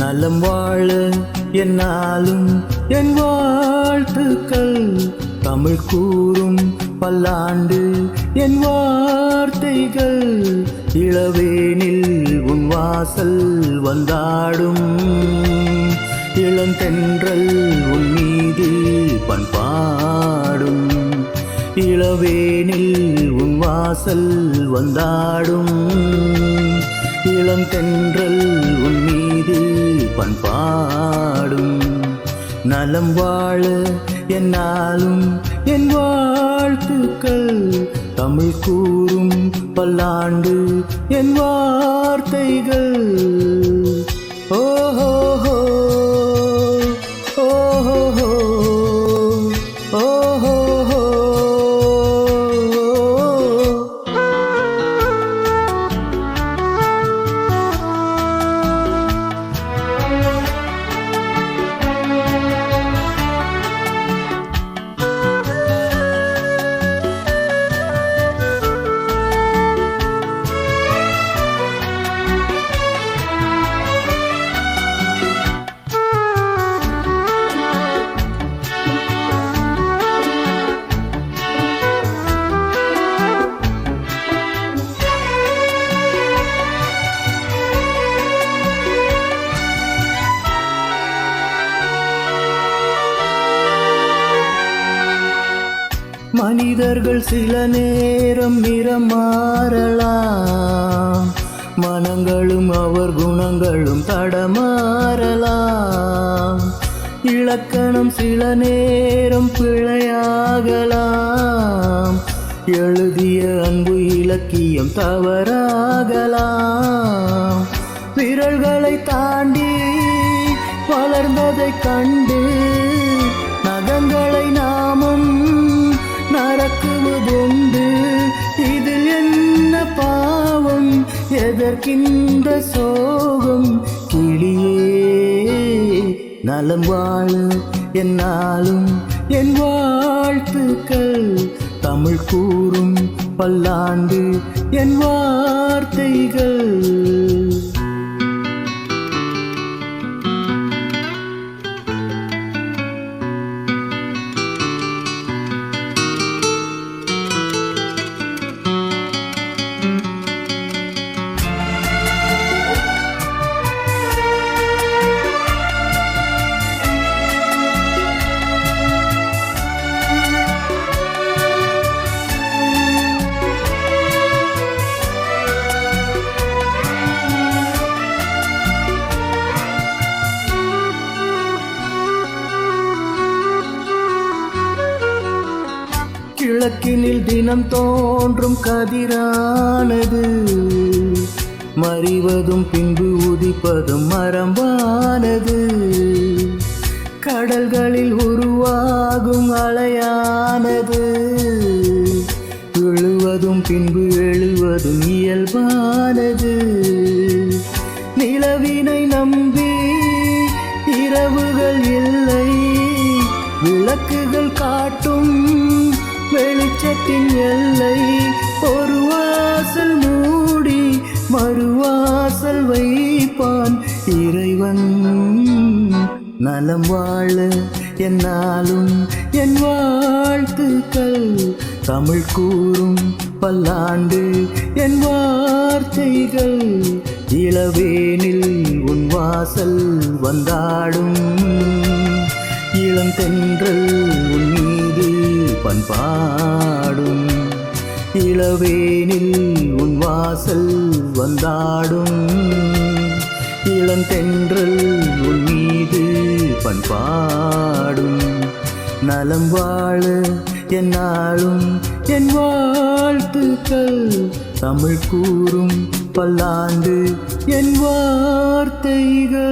நலம் வாழ என்னாலும் என் வாழ்த்துக்கள். தமிழ் கூறும் பல்லாண்டு என் வார்த்தைகள். இளவேனில் உன் வாசல் வந்தாடும். இளந்தென்றல் உன் மீது பண்பாடும். இளவேனில் உன் வாசல் வந்தாடும். இளந்தென்றல் உன் மீது பண்பாடும். நலம் வாழ என்னாலும் என் வாழ்த்துக்கள். தமிழ் கூறும் பல்லாண்டு என் வார்த்தைகள். ஓஹோ ஓஹோ ஓஹோ. மனிதர்கள் சில நேரம் நிறம் மாறலாம். மனங்களும் அவர் குணங்களும் தடமாறலாம். இலக்கணம் சில நேரம் பிழையாகலாம். எழுதிய அன்பு இலக்கியம் தவறாகலாம். விரல்களை தாண்டி வளர்ந்ததை கண்டு நகங்களை நாமும் நரக்குவதுண்டு. இதில் என்ன பாவம், எதற்கின்ற சோகம்? கிளியே நலம் வாழ என்னாலும் என் வாழ்த்துக்கள். தமிழ் கூறும் பல்லாண்டு என் வார்த்தைகள். கிழக்கினில் தினம் தோன்றும் கதிரானது மறிவதும் பின்பு உதிப்பதும் மரபானது. கடல்களில் உருவாகும் அலையானது விழுவதும் பின்பு எழுவதும் இயல்பானது. நிலவினை நம்பி இரவுகள் இல்லை. விளக்குகள் காட்டும் வெளிச்சத்தின் எல்லை. ஒரு வாசல் மூடி மறுவாசல் வைப்பான் இறைவன். நலம் வாழ என்னாலும் என் வாழ்த்துக்கள். தமிழ் கூறும் பல்லாண்டு என் வார்த்தைகள். இளவேனில் உன் வாசல் வந்தாடும். இளந்தென்றல் உன் மீது பண்பாடும். இளவேனில் உன் வாசல் வந்தாடும். இளந்தென்றல் உன் மீது பண்பாடும். நலம் வாழ என்னாலும் என் வாழ்த்துக்கள். தமிழ் கூறும் பல்லாண்டு என் வார்த்தைகள்.